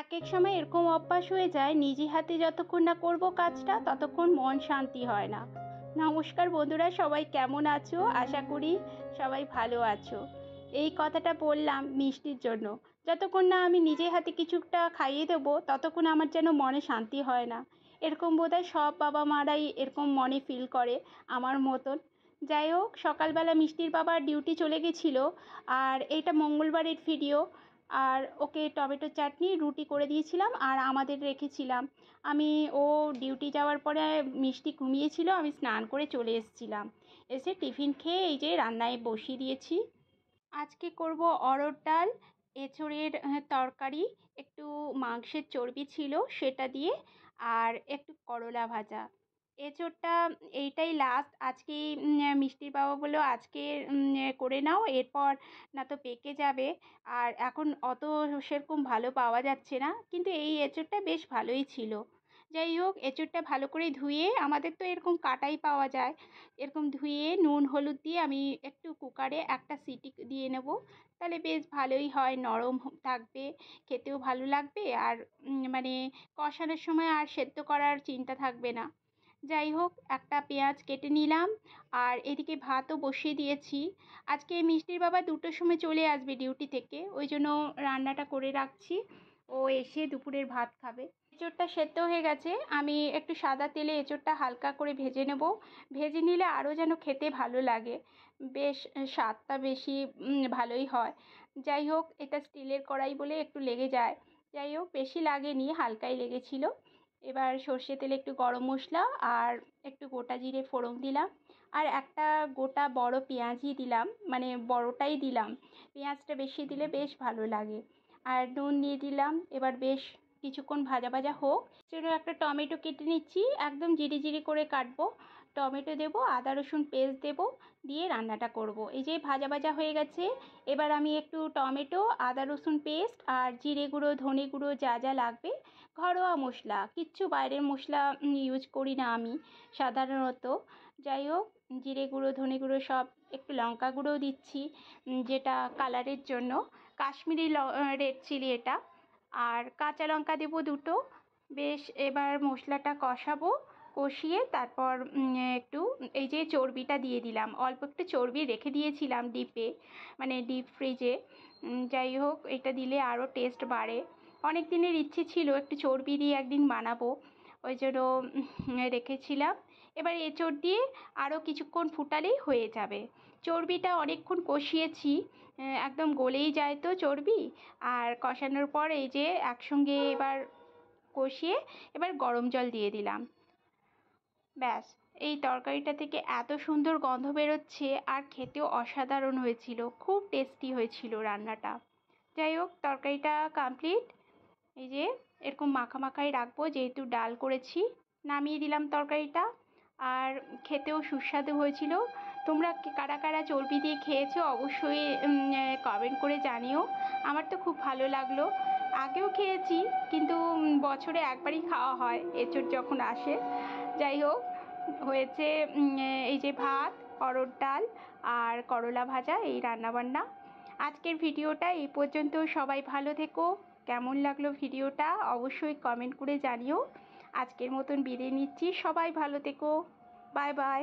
এক এক সময় এরকম অভ্যাস হয়ে যায়, নিজে হাতে যতক্ষণ না করব কাজটা ততক্ষণ মন শান্তি হয় না। নমস্কার বন্ধুরা, সবাই কেমন আছো? আশা করি সবাই ভালো আছো। এই কথাটা বললাম মিষ্টির জন্য। যতক্ষণ না আমি নিজে হাতে কিছুটা খাইয়ে দেবো ততক্ষণ আমার যেন মনে শান্তি হয় না। এরকম বোধহয় সব বাবা মারাই এরকম মনে ফিল করে আমার মতন। যাই হোক, সকালবেলা মিষ্টির বাবা ডিউটি চলে গেছিলো। আর এটা মঙ্গলবারের ভিডিও। আর ওকে টমেটো চাটনি রুটি করে দিয়েছিলাম আর আমাদের রেখেছিলাম। আমি ও ডিউটি যাওয়ার পরে মিষ্টি ঘুমিয়েছিল, আমি স্নান করে চলে এসেছিলাম। এসে টিফিন খেয়ে এই যে রান্নায় বসিয়ে দিয়েছি। আজকে করব অরহর ডাল, এঁচোড়ের তরকারি, একটু মাংসের চর্বি ছিল সেটা দিয়ে, আর একটু করলা ভাজা। এঁচোড়টা এইটাই লাস্ট আজকেই। মিষ্টির বাবা বললো আজকে করে নাও, এরপর না তো পেকে যাবে। আর এখন অত সেরকম ভালো পাওয়া যাচ্ছে না, কিন্তু এই এঁচোড়টা বেশ ভালোই ছিল। যাই হোক, এঁচোড়টা ভালো করে ধুয়ে, আমাদের তো এরকম কাটাই পাওয়া যায়, এরকম ধুয়ে নুন হলুদ দিয়ে আমি একটু কুকারে একটা সিটি দিয়ে নেব। তাহলে বেশ ভালোই হয়, নরম থাকবে, খেতেও ভালো লাগবে। আর মানে কষানোর সময় আর সেদ্ধ করার চিন্তা থাকবে না। যাই হোক, একটা পেঁয়াজ কেটে নিলাম আর এদিকে ভাতও বসিয়ে দিয়েছি। আজকে মিষ্টির বাবা 2টোর সময় চলে আসবে ডিউটি থেকে, ওই জন্য রান্নাটা করে রাখছি। ও এসে দুপুরের ভাত খাবে। এঁচোড়টা সেদ্ধ হয়ে গেছে, আমি একটু সাদা তেলে এঁচোড়টা হালকা করে ভেজে নেব। ভেজে নিলে আরও যেন খেতে ভালো লাগে, বেশ স্বাদটা বেশি ভালোই হয়। যাই হোক, এটা স্টিলের কড়াই বলে একটু লেগে যায়। যাই হোক, বেশি লাগেনি, হালকাই লেগেছিল। এবার সর্ষে তেলে একটু গরম মশলা আর একটু গোটা জিরে ফোড়ন দিলাম। আর একটা গোটা বড় পেঁয়াজই দিলাম, মানে বড়টাই দিলাম। পেঁয়াজটা বেশি দিলে বেশ ভালো লাগে। আর নুন দিয়ে দিলাম। এবার বেশ কিছুক্ষণ ভাজা ভাজা হোক। সেটা একটা টমেটো কেটে নিচ্ছি, একদম জিরি জিরি করে কাটবো। টমেটো দেবো, আদা রসুন পেস্ট দেবো, দিয়ে রান্নাটা করব। এই যে ভাজা ভাজা হয়ে গেছে। এবার আমি একটু টমেটো, আদা রসুন পেস্ট আর জিরে গুঁড়ো, ধনে গুঁড়ো, যা যা লাগবে, ঘরোয়া মশলা, কিচ্ছু বাইরের মশলা ইউজ করি না আমি সাধারণত। যাই হোক, জিরে গুঁড়ো, ধনে গুঁড়ো সব, একটু লঙ্কা গুঁড়োও দিচ্ছি যেটা কালারের জন্য, কাশ্মীরি রেড চিলি এটা। আর কাঁচা লঙ্কা দেবো 2টো। বেশ, এবার মশলাটা কষাবো, কষিয়ে তারপর একটু এই যে চর্বিটা দিয়ে দিলাম। অল্প একটু চর্বি রেখে দিয়েছিলাম ডিপে, মানে ডিপ ফ্রিজে। যাই হোক, এটা দিলে আরও টেস্ট বাড়ে। অনেক দিনের ইচ্ছে ছিল একটু চর্বি দিয়ে একদিন বানাবো, ওই জন্য রেখেছিলাম। এবার এঁচোড় দিয়ে আরও কিছুক্ষণ ফুটালেই হয়ে যাবে। চর্বিটা অনেকক্ষণ কষিয়েছি, একদম গলেই যায় তো চর্বি। আর কষানোর পর এই যে একসঙ্গে এবার কষিয়ে এবার গরম জল দিয়ে দিলাম। ব্যাস, এই তরকারিটা থেকে এত সুন্দর গন্ধ বেরোচ্ছে, আর খেতেও অসাধারণ হয়েছিল, খুব টেস্টি হয়েছিল রান্নাটা। যাই হোক, তরকারিটা কমপ্লিট। এই যে এরকম মাখা মাখাই রাখবো, যেহেতু ডাল করেছি। নামিয়ে দিলাম তরকারিটা। আর খেতেও সুস্বাদু হয়েছিল। তোমরা কারা কারা চর্বি দিয়ে খেয়েছো অবশ্যই কমেন্ট করে জানিও। আমার তো খুব ভালো লাগলো। আগেও খেয়েছি, কিন্তু বছরে একবারই খাওয়া হয় এঁচোড় যখন আসে। যাই হোক, হয়েছে এই যে ভাত, অরহর ডাল আর করলা ভাজা, এই রান্নাবান্না। আজকের ভিডিওটা এই পর্যন্ত। সবাই ভালো থেকো। কেমন লাগলো ভিডিওটা অবশ্যই কমেন্ট করে জানিও। আজকের মতন বিদায় নিচ্ছি, সবাই ভালো থেকো। Bye bye.